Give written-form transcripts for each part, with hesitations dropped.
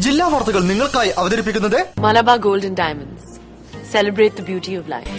ജില്ലാ വാർത്തകൾ നിങ്ങൾക്കായി അവതരിപ്പിക്കുന്നത് Malabar gold and diamonds. Celebrate the beauty of life.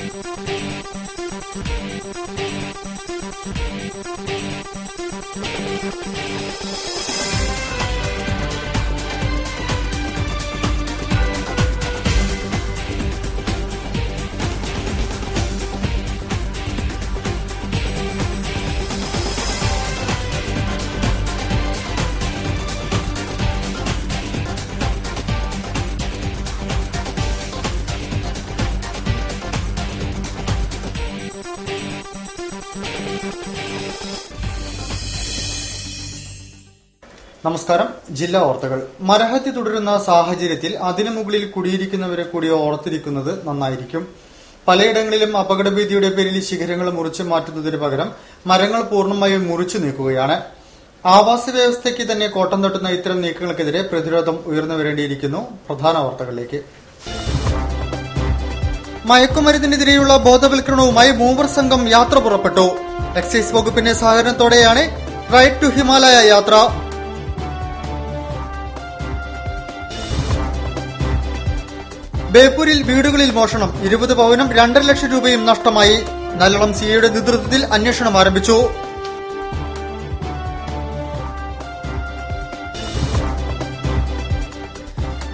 നമസ്കാരം. ജില്ലാ വാർത്തകൾ. മരഹത്യ തുടരുന്ന സാഹചര്യത്തിൽ അതിനു മുകളിൽ കുടിയിരിക്കുന്നവരെ കൂടി ഓർത്തിരിക്കുന്നത് നന്നായിരിക്കും. പലയിടങ്ങളിലും അപകടഭീതിയുടെ പേരിൽ ശിഖരങ്ങൾ മുറിച്ചു മാറ്റുന്നതിന് പകരം മരങ്ങൾ പൂർണ്ണമായും മുറിച്ചു നീക്കുകയാണ്. ആവാസ വ്യവസ്ഥയ്ക്ക് തന്നെ കോട്ടം തട്ടുന്ന ഇത്തരം നീക്കങ്ങൾക്കെതിരെ പ്രതിരോധം ഉയർന്നു വരേണ്ടിയിരിക്കുന്നു. പ്രധാന വാർത്തകളിലേക്ക്. മയക്കുമരുന്നിനെതിരെയുള്ള ബോധവൽക്കരണവുമായി മൂവർ സംഘം യാത്ര പുറപ്പെട്ടു. എക്സൈസ് വകുപ്പിന്റെ സഹകരണത്തോടെയാണ് റൈഡ് ടു ഹിമാലയ യാത്ര. ബേപ്പൂരിൽ വീടുകളിൽ മോഷണം. 20 പവനും 2.5 ലക്ഷം രൂപയും നഷ്ടമായി. നല്ലളം സിഐയുടെ നേതൃത്വത്തിൽ അന്വേഷണം ആരംഭിച്ചു.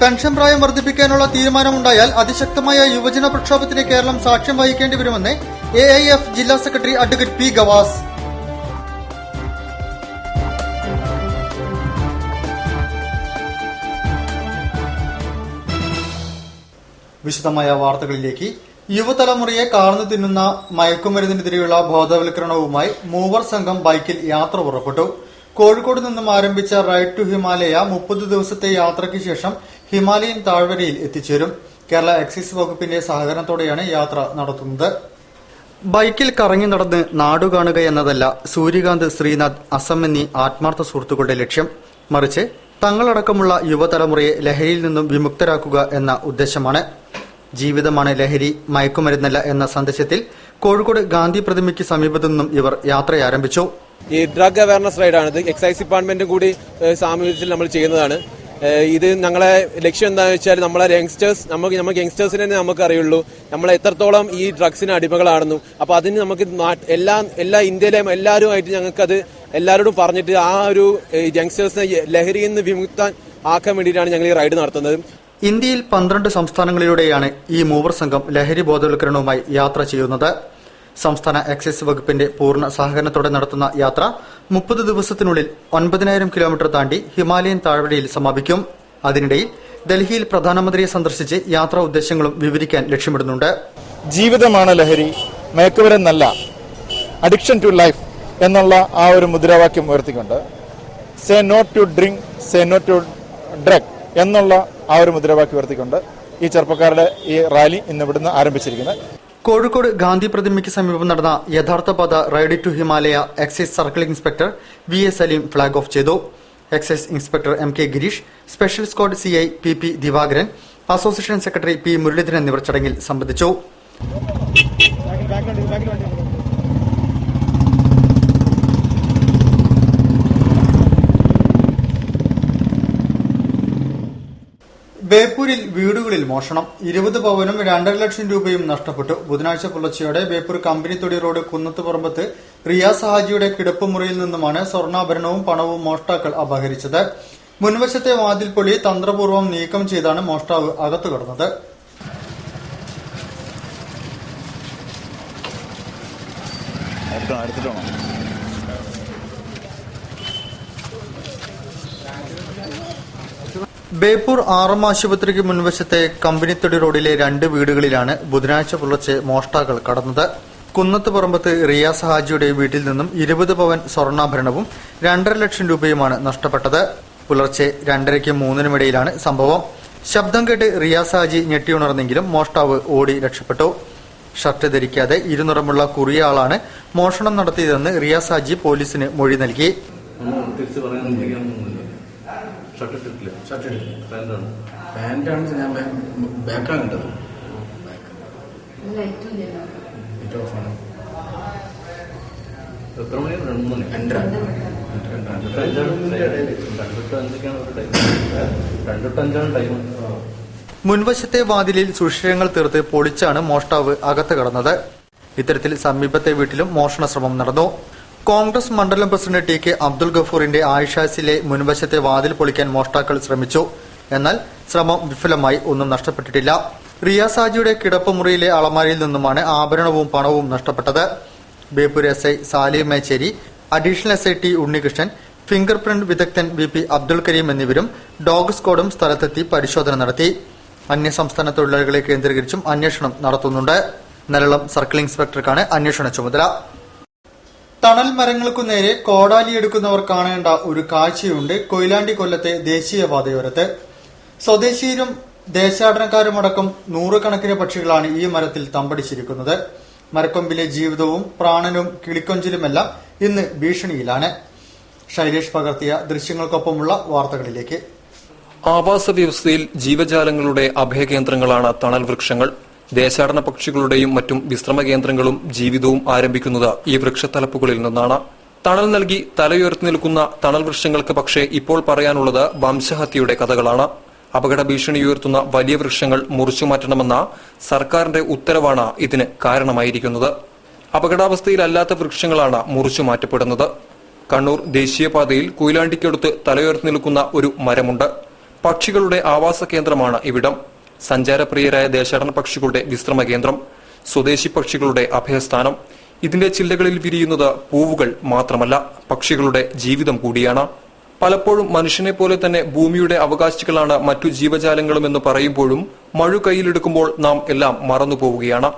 പെൻഷൻ പ്രായം വർദ്ധിപ്പിക്കാനുള്ള തീരുമാനമുണ്ടായാൽ അതിശക്തമായ യുവജന പ്രക്ഷോഭത്തിന് കേരളം സാക്ഷ്യം വഹിക്കേണ്ടി വരുമെന്ന് AIF ജില്ലാ സെക്രട്ടറി അഡ്വക്കേറ്റ് പി ഗവാസ്. വിശദമായ വാർത്തകളിലേക്ക്. യുവതലമുറയെ കാർന്നു തിന്നുന്ന മയക്കുമരുന്നിനെതിരെയുള്ള ബോധവൽക്കരണവുമായി മൂവർ സംഘം ബൈക്കിൽ യാത്ര പുറപ്പെട്ടു. കോഴിക്കോട് നിന്നും ആരംഭിച്ച റൈഡ് ടു ഹിമാലയ 30 ദിവസത്തെ യാത്രയ്ക്ക് ശേഷം ഹിമാലയൻ താഴ്വരയിൽ എത്തിച്ചേരും. കേരള എക്സൈസ് വകുപ്പിന്റെ സഹകരണത്തോടെയാണ് യാത്ര നടത്തുന്നത്. ബൈക്കിൽ കറങ്ങി നടന്ന് നാടുകാണുക എന്നതല്ല സൂര്യകാന്ത്, ശ്രീനാഥ്, അസം എന്നീ ആത്മാർത്ഥ സുഹൃത്തുക്കളുടെ ലക്ഷ്യം. മറിച്ച് തങ്ങളടക്കമുള്ള യുവതലമുറയെ ലഹരിയിൽ നിന്നും വിമുക്തരാക്കുക എന്ന ഉദ്ദേശമാണ്. ജീവിതമാണ് ലഹരി, മയക്കുമരുന്നല്ല എന്ന സന്ദേശത്തിൽ കോഴിക്കോട് ഗാന്ധി പ്രതിമയ്ക്ക് സമീപത്തു നിന്നും ഇവർ യത്ര ആരംഭിച്ചു. ഈ ഡ്രഗ് അവയർനെസ് റൈഡാണ്. എക്സൈസ് ഡിപ്പാർട്ട്മെന്റും കൂടി സാമൂഹ്യത്തിൽ നമ്മൾ ചെയ്യുന്നതാണ്. ഇത് ഞങ്ങളെ ലക്ഷ്യം എന്താണെന്ന് വെച്ചാൽ നമ്മളെ യങ്സ്റ്റേഴ്സ്, നമുക്ക് യങ്സ്റ്റേഴ്സിനെ തന്നെ നമുക്ക് അറിയുള്ളൂ നമ്മൾ എത്രത്തോളം ഈ ഡ്രഗ്സിന് അടിമകളാണെന്നും. അപ്പൊ അതിന് നമുക്ക് എല്ലാ ഇന്ത്യയിലെയും എല്ലാവരുമായിട്ട് ഞങ്ങൾക്കത് എല്ലാവരോടും പറഞ്ഞിട്ട് ആ ഒരു യങ്സ്റ്റേഴ്സിനെ ലഹരിയിൽ നിന്ന് വിമുക്തൻ ആക്കാൻ വേണ്ടിയിട്ടാണ് ഞങ്ങൾ ഈ റൈഡ് നടത്തുന്നത്. ഇന്ത്യയിൽ 12 സംസ്ഥാനങ്ങളിലൂടെയാണ് ഈ മൂവർ സംഘം ലഹരി ബോധവൽക്കരണവുമായി യാത്ര ചെയ്യുന്നത്. സംസ്ഥാന എക്സൈസ് വകുപ്പിന്റെ പൂർണ്ണ സഹകരണത്തോടെ നടത്തുന്ന യാത്ര 30 ദിവസത്തിനുള്ളിൽ 9,000 കിലോമീറ്റർ താണ്ടി ഹിമാലയൻ താഴ്വരയിൽ സമാപിക്കും. അതിനിടയിൽ ഡൽഹിയിൽ പ്രധാനമന്ത്രിയെ സന്ദർശിച്ച് യാത്രാ ഉദ്ദേശങ്ങളും വിവരിക്കാൻ ലക്ഷ്യമിടുന്നുണ്ട്. ജീവിതമാണ് ലഹരി, മയക്കുമരുന്നല്ല, അഡിക്ഷൻ ടു ലൈഫ് എന്നുള്ള ആ ഒരു മുദ്രാവാക്യം ഉയർത്തിക്കൊണ്ട് say no to drink, say no to drug എന്നുള്ള ആ ഒരു മുദ്രാവാക്യം ഉയർത്തിക്കൊണ്ട് ഈ ചെറുപ്പക്കാരുടെ ഈ റാലി ഇന്ന് ഇവിടുന്ന് ആരംഭിച്ചിരിക്കുന്നത്. കോഴിക്കോട് ഗാന്ധി പ്രതിമയ്ക്ക് സമീപം നടന്ന യഥാർത്ഥ പാത ride to Himalaya excise circle inspector VA Saleem flag off ചെയ്തു. Excise inspector MK Girish, special squad CI PP Divakaran, association secretary P Muraleedharan എന്നിവർ ചടങ്ങിൽ സംബന്ധിച്ചു. ബേപ്പൂരിൽ വീടുകളിൽ മോഷണം. 20 പവനും 2.5 ലക്ഷം രൂപയും നഷ്ടപ്പെട്ടു. ബുധനാഴ്ച പുലർച്ചെയോടെ ബേപ്പൂർ കമ്പനിത്തൊടി റോഡ് കുന്നത്തുപറമ്പത്ത് റിയാസ് ഹാജിയുടെ കിടപ്പുമുറിയിൽ നിന്നുമാണ് സ്വർണ്ണാഭരണവും പണവും മോഷ്ടാക്കൾ അപഹരിച്ചത്. മുൻവശത്തെ വാതിൽ പൊളി തന്ത്രപൂർവ്വം നീക്കം ചെയ്താണ് മോഷ്ടാവ് അകത്തു കടന്നത്. ബേപ്പൂർ RM ആശുപത്രിക്ക് മുൻവശത്തെ കമ്പനിത്തൊടി റോഡിലെ 2 വീടുകളിലാണ് ബുധനാഴ്ച പുലർച്ചെ മോഷ്ടാക്കൾ കടന്നത്. കുന്നത്ത് പറമ്പത്ത് റിയാസ് ഹാജിയുടെ വീട്ടിൽ നിന്നും 20 പവൻ സ്വർണ്ണാഭരണവും 2.5 ലക്ഷം രൂപയുമാണ് നഷ്ടപ്പെട്ടത്. പുലർച്ചെ 2:30ക്കും 3:00-നുമിടയിലാണ് സംഭവം. ശബ്ദം കേട്ട് റിയാസ് ഹാജി ഞെട്ടിയുണർന്നെങ്കിലും മോഷ്ടാവ് ഓടി രക്ഷപ്പെട്ടു. ഷർട്ട് ധരിക്കാതെ ഇരുനിറമുള്ള കുറിയ ആളാണ് മോഷണം നടത്തിയതെന്ന് റിയാസ് ഹാജി പോലീസിന് മൊഴി നൽകി. പാന്റാണ് ഞാൻ ബാക്കാണ് കണ്ടത്. എത്ര മണി? 2 മണി. മുൻവശത്തെ വാതിലിൽ സുഷിരങ്ങൾ തീർത്ത് പൊളിച്ചാണ് മോഷ്ടാവ് അകത്ത് കടന്നത്. ഇത്തരത്തിൽ സമീപത്തെ വീട്ടിലും മോഷണ ശ്രമം നടന്നു. കോൺഗ്രസ് മണ്ഡലം പ്രസിഡന്റ് ടി കെ അബ്ദുൽ ഗഫൂറിന്റെ ആയിഷാസിലെ മുൻവശത്തെ വാതിൽ പൊളിക്കാൻ മോഷ്ടാക്കൾ ശ്രമിച്ചു. എന്നാൽ ശ്രമം വിഫലമായി, ഒന്നും നഷ്ടപ്പെട്ടിട്ടില്ല. റിയാസ് ഹാജിയുടെ കിടപ്പുമുറിയിലെ അളമാരിയിൽ നിന്നുമാണ് ആഭരണവും പണവും നഷ്ടപ്പെട്ടത്. Beypore S I Salim Mecheri, additional S I T Unnikrishnan, finger print വിദഗ്ധൻ വി.പി. അബ്ദുൽ കരീം എന്നിവരും ഡോഗ് സ്ക്വാഡും സ്ഥലത്തെത്തി പരിശോധന നടത്തി. അന്യസംസ്ഥാന തൊഴിലാളികളെ കേന്ദ്രീകരിച്ചും അന്വേഷണം നടത്തുന്നുണ്ട്. നരളം സർക്കിൾ ഇൻസ്പെക്ടർക്കാണ് അന്വേഷണ ചുമതല. തണൽ മരങ്ങൾക്കു നേരെ കോടാലിയെടുക്കുന്നവർ കാണേണ്ട ഒരു കാഴ്ചയുണ്ട് കൊയിലാണ്ടി കൊല്ലത്തെ ദേശീയപാതയോരത്ത്. സ്വദേശീയരും ദേശാടനക്കാരുമടക്കം നൂറുകണക്കിന് പക്ഷികളാണ് ഈ മരത്തിൽ തമ്പടിച്ചിരിക്കുന്നത്. മരക്കൊമ്പിലെ ജീവിതവും പ്രാണനും കിളിക്കൊഞ്ചിലുമെല്ലാം ഇന്ന് ഭീഷണിയിലാണ്. ശൈലേഷ് പകർത്തിയ ദൃശ്യങ്ങൾക്കൊപ്പമുള്ള വാർത്തകളിലേക്ക്. ആവാസ വ്യവസ്ഥയിൽ ജീവജാലങ്ങളുടെ അഭയകേന്ദ്രങ്ങളാണ് തണൽ വൃക്ഷങ്ങൾ. ദേശാടന പക്ഷികളുടെയും മറ്റും വിശ്രമ കേന്ദ്രങ്ങളും ജീവിതവും ആരംഭിക്കുന്നത് ഈ വൃക്ഷത്തലപ്പുകളിൽ നിന്നാണ്. തണൽ നൽകി തലയുയർത്തി നിൽക്കുന്ന തണൽ വൃക്ഷങ്ങൾക്ക് പക്ഷേ ഇപ്പോൾ പറയാനുള്ളത് വംശഹത്യയുടെ കഥകളാണ്. അപകട ഭീഷണി ഉയർത്തുന്ന വലിയ വൃക്ഷങ്ങൾ മുറിച്ചുമാറ്റണമെന്ന സർക്കാരിന്റെ ഉത്തരവാണ് ഇതിന് കാരണമായിരിക്കുന്നത്. അപകടാവസ്ഥയിലല്ലാത്ത വൃക്ഷങ്ങളാണ് മുറിച്ചുമാറ്റപ്പെടുന്നത്. കണ്ണൂർ ദേശീയപാതയിൽ കൊയിലാണ്ടിക്കടുത്ത് തലയുയർത്തി നിൽക്കുന്ന ഒരു മരമുണ്ട്. പക്ഷികളുടെ ആവാസ കേന്ദ്രമാണ് ഇവിടം. സഞ്ചാരപ്രിയരായ ദേശാടന പക്ഷികളുടെ വിശ്രമ കേന്ദ്രം, സ്വദേശി പക്ഷികളുടെ അഭയസ്ഥാനം. ഇതിന്റെ ചില്ലകളിൽ വിരിയുന്നത് പൂവുകൾ മാത്രമല്ല, പക്ഷികളുടെ ജീവിതം കൂടിയാണ്. പലപ്പോഴും മനുഷ്യനെ പോലെ തന്നെ ഭൂമിയുടെ അവകാശികളാണ് മറ്റു ജീവജാലങ്ങളുമെന്ന് പറയുമ്പോഴും മഴു കയ്യിലെടുക്കുമ്പോൾ നാം എല്ലാം മറന്നുപോവുകയാണ്.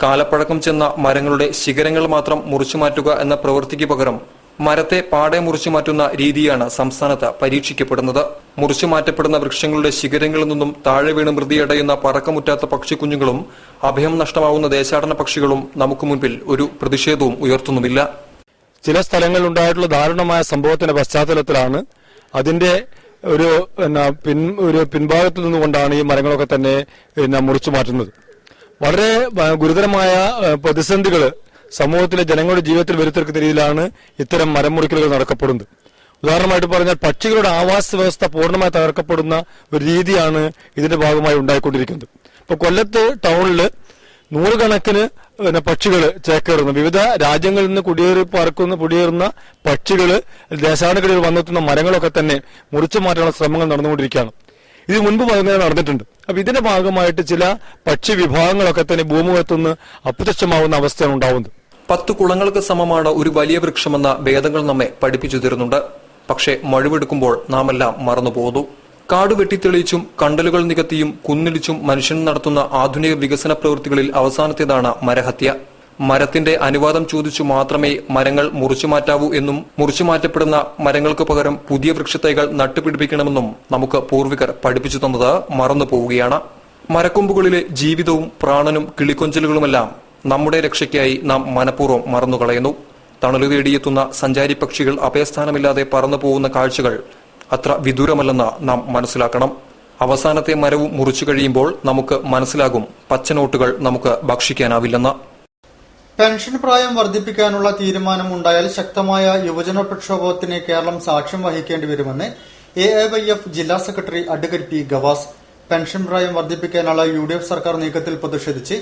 കാലപ്പഴക്കം ചെന്ന മരങ്ങളുടെ ശിഖരങ്ങൾ മാത്രം മുറിച്ചുമാറ്റുക എന്ന പ്രവൃത്തിക്ക് പകരം മരത്തെ പാടെ മുറിച്ചുമാറ്റുന്ന രീതിയാണ് സംസ്ഥാനത്ത് പരീക്ഷിക്കപ്പെടുന്നത്. മുറിച്ചുമാറ്റപ്പെടുന്ന വൃക്ഷങ്ങളുടെ ശിഖരങ്ങളിൽ നിന്നും താഴെ വീണ് മൃതിയടയുന്ന പറക്കമുറ്റാത്ത പക്ഷിക്കുഞ്ഞുങ്ങളും അഭയം നഷ്ടമാവുന്ന ദേശാടന പക്ഷികളും നമുക്ക് മുൻപിൽ ഒരു പ്രതിഷേധവും ഉയർത്തുന്നുമില്ല. ചില സ്ഥലങ്ങളിൽ ഉണ്ടായിട്ടുള്ള ദാരുണമായ സംഭവത്തിന്റെ പശ്ചാത്തലത്തിലാണ് അതിന്റെ ഒരു പിൻഭാഗത്തു നിന്നുകൊണ്ടാണ് ഈ മരങ്ങളൊക്കെ തന്നെ മുറിച്ചു മാറ്റുന്നത്. വളരെ ഗുരുതരമായ പ്രതിസന്ധികൾ സമൂഹത്തിലെ ജനങ്ങളുടെ ജീവിതത്തിൽ വരുത്തിയെടുക്കുന്ന രീതിയിലാണ് ഇത്തരം മരം മുറിക്കലുകൾ നടക്കപ്പെടുന്നത്. ഉദാഹരണമായിട്ട് പറഞ്ഞാൽ പക്ഷികളുടെ ആവാസ വ്യവസ്ഥ പൂർണ്ണമായി തകർക്കപ്പെടുന്ന ഒരു രീതിയാണ് ഇതിന്റെ ഭാഗമായി ഉണ്ടായിക്കൊണ്ടിരിക്കുന്നത്. ഇപ്പൊ കൊല്ലത്ത് ടൗണിൽ നൂറുകണക്കിന് പക്ഷികൾ ചേക്കേറുന്നു. വിവിധ രാജ്യങ്ങളിൽ നിന്ന് കുടിയേറുന്ന പക്ഷികൾ ദേശാടനകളിൽ വന്നെത്തുന്ന മരങ്ങളൊക്കെ തന്നെ മുറിച്ചു മാറ്റാനുള്ള ശ്രമങ്ങൾ നടന്നുകൊണ്ടിരിക്കുകയാണ്. ഇത് മുൻപ് നടന്നിട്ടുണ്ട്. അപ്പൊ ഇതിന്റെ ഭാഗമായിട്ട് ചില പക്ഷി വിഭാഗങ്ങളൊക്കെ തന്നെ ഭൂമുഖത്തുനിന്ന് അപ്രത്യക്ഷമാവുന്ന അവസ്ഥയാണ് ഉണ്ടാവുന്നത്. 10 കുളങ്ങൾക്ക് സമമാണ് ഒരു വലിയ വൃക്ഷമെന്ന വേദങ്ങൾ നമ്മെ പഠിപ്പിച്ചു തരുന്നുണ്ട്. പക്ഷേ മഴുവെടുക്കുമ്പോൾ നാം എല്ലാം മറന്നുപോകുന്നു. കാട് വെട്ടിത്തെളിയിച്ചും കണ്ടലുകൾ നികത്തിയും കുന്നിടിച്ചും മനുഷ്യൻ നടത്തുന്ന ആധുനിക വികസന പ്രവൃത്തികളിൽ അവസാനത്തേതാണ് മരഹത്യ. മരത്തിന്റെ അനുവാദം ചോദിച്ചു മാത്രമേ മരങ്ങൾ മുറിച്ചുമാറ്റാവൂ എന്നും മുറിച്ചുമാറ്റപ്പെടുന്ന മരങ്ങൾക്ക് പകരം പുതിയ വൃക്ഷത്തൈകൾ നട്ടുപിടിപ്പിക്കണമെന്നും നമുക്ക് പൂർവികർ പഠിപ്പിച്ചു തന്നത് മറന്നുപോവുകയാണ്. മരക്കൊമ്പുകളിലെ ജീവിതവും പ്രാണനും കിളിക്കൊഞ്ചലുകളുമെല്ലാം നമ്മുടെ രക്ഷയ്ക്കായി നാം മനഃപൂർവ്വം മറന്നുകളയുന്നു. തണലു തേടിയെത്തുന്ന സഞ്ചാരി പക്ഷികൾ അഭയസ്ഥാനമില്ലാതെ പറന്നു പോകുന്ന കാഴ്ചകൾ അത്ര വിദൂരമല്ലെന്ന് നാം മനസ്സിലാക്കണം. അവസാനത്തെ മരവും മുറിച്ചു കഴിയുമ്പോൾ നമുക്ക് മനസ്സിലാകും പച്ചനോട്ടുകൾ നമുക്ക് ഭക്ഷിക്കാനാവില്ലെന്ന്. പെൻഷൻ പ്രായം വർദ്ധിപ്പിക്കാനുള്ള തീരുമാനമുണ്ടായാൽ ശക്തമായ യുവജന പ്രക്ഷോഭത്തിന് കേരളം സാക്ഷ്യം വഹിക്കേണ്ടി വരുമെന്ന് AIYF ജില്ലാ secretary advocate P Gavas. Pension പ്രായം വർദ്ധിപ്പിക്കാനുള്ള UDF സർക്കാർ നീക്കത്തിൽ പ്രതിഷേധിച്ച്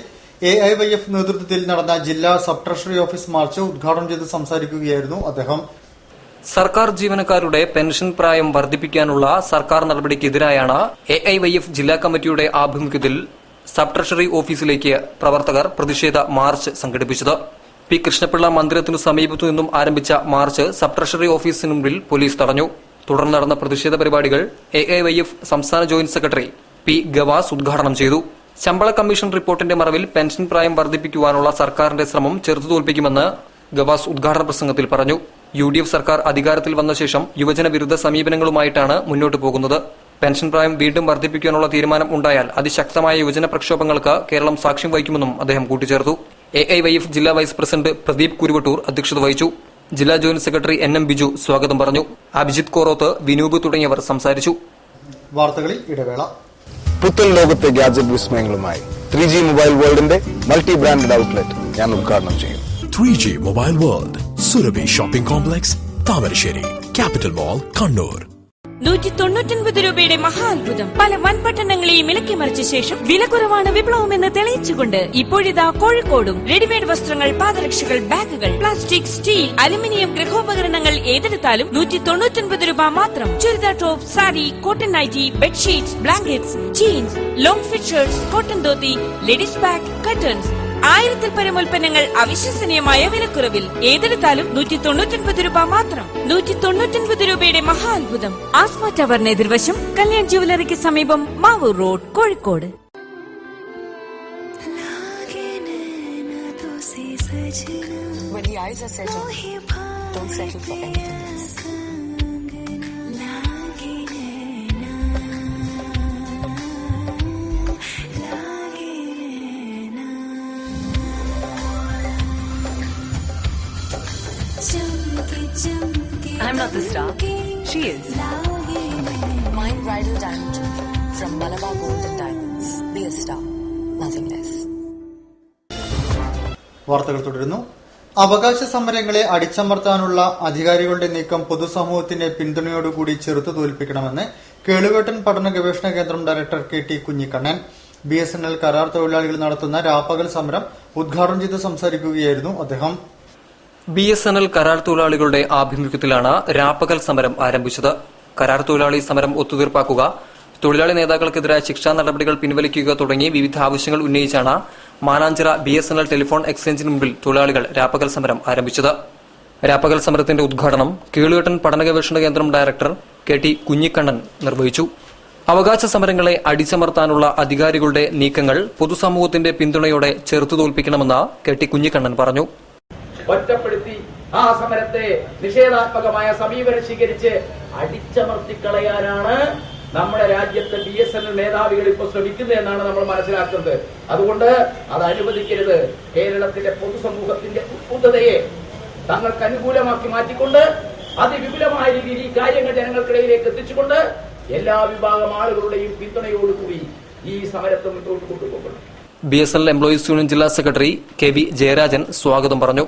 AIYF നേതൃത്വത്തിൽ നടന്ന ജില്ലാ സബ് ട്രഷറി ഓഫീസ് മാർച്ച് ഉദ്ഘാടനം ചെയ്ത് സംസാരിക്കുകയായിരുന്നു അദ്ദേഹം. സർക്കാർ ജീവനക്കാരുടെ പെൻഷൻ പ്രായം വർദ്ധിപ്പിക്കാനുള്ള സർക്കാർ നടപടിക്കെതിരായാണ് AIYF ജില്ലാ കമ്മിറ്റിയുടെ ആഭിമുഖ്യത്തിൽ സബ് ട്രഷറി ഓഫീസിലേക്ക് പ്രവർത്തകർ പ്രതിഷേധ മാർച്ച് സംഘടിപ്പിച്ചത്. പി കൃഷ്ണപിള്ള മന്ദിരത്തിനു സമീപത്തു നിന്നും ആരംഭിച്ച മാർച്ച് സബ് ട്രഷറി ഓഫീസിന് മുമ്പിൽ പോലീസ് തടഞ്ഞു. തുടർന്ന് നടന്ന പ്രതിഷേധ പരിപാടികൾ AIYF സംസ്ഥാന ജോയിന്റ് സെക്രട്ടറി പി ഗവാസ് ഉദ്ഘാടനം ചെയ്തു. ശമ്പള കമ്മീഷൻ റിപ്പോർട്ടിന്റെ മറവിൽ പെൻഷൻ പ്രായം വർദ്ധിപ്പിക്കുവാനുള്ള സർക്കാരിന്റെ ശ്രമം ചെറുത്തുതോൽപ്പിക്കുമെന്ന് ഗവാസ് ഉദ്ഘാടന പ്രസംഗത്തിൽ പറഞ്ഞു. UDF സർക്കാർ അധികാരത്തിൽ വന്ന ശേഷം യുവജന വിരുദ്ധ സമീപനങ്ങളുമായിട്ടാണ് മുന്നോട്ടു പോകുന്നത്. പെൻഷൻ പ്രായം വീണ്ടും വർദ്ധിപ്പിക്കാനുള്ള തീരുമാനം ഉണ്ടായാൽ അതിശക്തമായ യുവജന പ്രക്ഷോഭങ്ങൾക്ക് കേരളം സാക്ഷ്യം വഹിക്കുമെന്നും അദ്ദേഹം കൂട്ടിച്ചേർത്തു. AIYF ജില്ലാ വൈസ് പ്രസിഡന്റ് പ്രദീപ് കുരുവട്ടൂർ അധ്യക്ഷത വഹിച്ചു. ജില്ലാ ജോയിന്റ് സെക്രട്ടറി NM ബിജു സ്വാഗതം പറഞ്ഞു. അഭിജിത്ത് കോറോത്ത്, വിനൂപ് തുടങ്ങിയവർ സംസാരിച്ചു. വാർത്തകളിൽ ഇടവേള. പുത്തൻ ലോകത്തെ ഗാഡ്ജറ്റ് വിസ്മയങ്ങളുമായി 3G മൊബൈൽ വേൾഡിന്റെ മൾട്ടി ബ്രാൻഡഡ് ഔട്ട്ലെറ്റ് ഞാൻ ഉദ്ഘാടനം ചെയ്യും. 3G mobile world, Surabhi shopping complex, Thamarassery. Capital mall, Kannur. 199 രൂപയുടെ മഹാത്ഭുതം. പല വൻപട്ടണങ്ങളെയും ഇളക്കിമറിച്ച ശേഷം വില കുറവാണ് വിപ്ലവമെന്ന് തെളിയിച്ചുകൊണ്ട് ഇപ്പോഴിതാ കോഴിക്കോടും റെഡിമെയ്ഡ് വസ്ത്രങ്ങൾ, പാദരക്ഷകൾ, ബാഗുകൾ, പ്ലാസ്റ്റിക്, സ്റ്റീൽ, അലുമിനിയം ഗൃഹോപകരണങ്ങൾ ഏതെടുത്താലും 199 രൂപ മാത്രം. Churidar top, sari, cotton nightie, bedsheets, blankets, jeans, long fit shirts, cotton dhoti, ladies bag, curtains, 1000-ൽ പരം ഉൽപ്പന്നങ്ങൾ അവിശ്വസനീയമായ വിലക്കുറവിൽ. ഏതെടുത്താലും 199 രൂപ മാത്രം. 199 രൂപയുടെ മഹാത്ഭുതം. ആസ്മ ടവറിന് എതിർവശം, കല്യാൺ ജുവലറിക്ക് സമീപം, Mavoor road, Kozhikode. When the eyes are set on you, don't settle for anything else. I'm not the star. She is. Mind bridal diamond jewelry from Malabar Gold and Diamonds. Be a star, nothing less. വാർത്തകൾ തുടരുന്നു. അവകാശ സമരങ്ങളെ അടിച്ചമർത്താനുള്ള അധികാരികളുടെ നീക്കം പൊതുസമൂഹത്തിന്റെ പിന്തുണയോടുകൂടി ചെറുത്തു തോൽപ്പിക്കണമെന്ന് കേളുകെട്ടൻ പഠന ഗവേഷണ കേന്ദ്രം director KT Kunhikannan. BSNL കരാർ തൊഴിലാളികൾ നടത്തുന്ന രാപ്പകൽ സമരം ഉദ്ഘാടനം ചെയ്ത് സംസാരിക്കുകയായിരുന്നു അദ്ദേഹം. BSNL കരാർ തൊഴിലാളികളുടെ ആഭിമുഖ്യത്തിലാണ് രാപ്പകൽ സമരം ആരംഭിച്ചത്. കരാർ തൊഴിലാളി സമരം ഒത്തുതീർപ്പാക്കുക, തൊഴിലാളി നേതാക്കൾക്കെതിരായ ശിക്ഷാ നടപടികൾ പിൻവലിക്കുക തുടങ്ങി വിവിധ ആവശ്യങ്ങൾ ഉന്നയിച്ചാണ് മാനാഞ്ചിറ BSNL ടെലിഫോൺ എക്സ്ചേഞ്ചിന് മുമ്പിൽ തൊഴിലാളികൾ രാപ്പകൽ സമരം ആരംഭിച്ചത്. രാപ്പകൽ സമരത്തിന്റെ ഉദ്ഘാടനം കേളുകെട്ടൻ പഠന ഗവേഷണ കേന്ദ്രം ഡയറക്ടർ KT കുഞ്ഞിക്കണ്ണൻ നിർവഹിച്ചു. അവകാശ സമരങ്ങളെ അടിച്ചമർത്താനുള്ള അധികാരികളുടെ നീക്കങ്ങൾ പൊതുസമൂഹത്തിന്റെ പിന്തുണയോടെ ചെറുത്തുതോൽപ്പിക്കണമെന്ന് KT കുഞ്ഞിക്കണ്ണൻ പറഞ്ഞു. ഒറ്റപ്പെടുത്തി ആ സമരത്തെ നിഷേധാത്മകമായ സമീപനം സ്വീകരിച്ച് അടിച്ചമർത്തിക്കളയാനാണ് നമ്മുടെ രാജ്യത്തെ BSNL നേതാവികൾ ഇപ്പോൾ ശ്രമിക്കുന്നതെന്നാണ് നമ്മൾ മനസ്സിലാക്കുന്നത്. അതുകൊണ്ട് അത് അനുവദിക്കരുത്. കേരളത്തിലെ പൊതുസമൂഹത്തിന്റെ ഉത്ബുദ്ധതയെ തങ്ങൾക്ക് അനുകൂലമാക്കി മാറ്റിക്കൊണ്ട് അതിവിപുലമായ രീതിയിൽ ഈ കാര്യങ്ങൾ ജനങ്ങൾക്കിടയിലേക്ക് എത്തിച്ചുകൊണ്ട് എല്ലാ വിഭാഗം ആളുകളുടെയും പിന്തുണയോടുകൂടി ഈ സമരത്തെ മുന്നോട്ട് കൊണ്ടുപോകണം. BSNL എംപ്ലോയീസ് യൂണിയൻ ജില്ലാ സെക്രട്ടറി KV ജയരാജൻ സ്വാഗതം പറഞ്ഞു.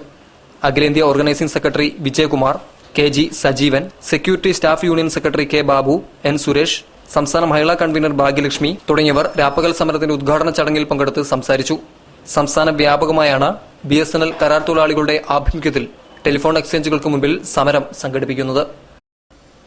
അഖിലേന്ത്യാ organising secretary Vijayakumar, KG Sajeevan, security staff union secretary K Babu, N Suresh, സംസ്ഥാന മഹിളാ കൺവീനർ ഭാഗ്യലക്ഷ്മി തുടങ്ങിയവർ രാപ്പകൽ സമരത്തിന്റെ ഉദ്ഘാടന ചടങ്ങിൽ പങ്കെടുത്ത് സംസാരിച്ചു. സംസ്ഥാന വ്യാപകമായാണ് BSNL കരാർ തൊഴിലാളികളുടെ ആഭിമുഖ്യത്തിൽ ടെലിഫോൺ എക്സ്ചേഞ്ചുകൾക്ക് മുമ്പിൽ സമരം സംഘടിപ്പിക്കുന്നത്.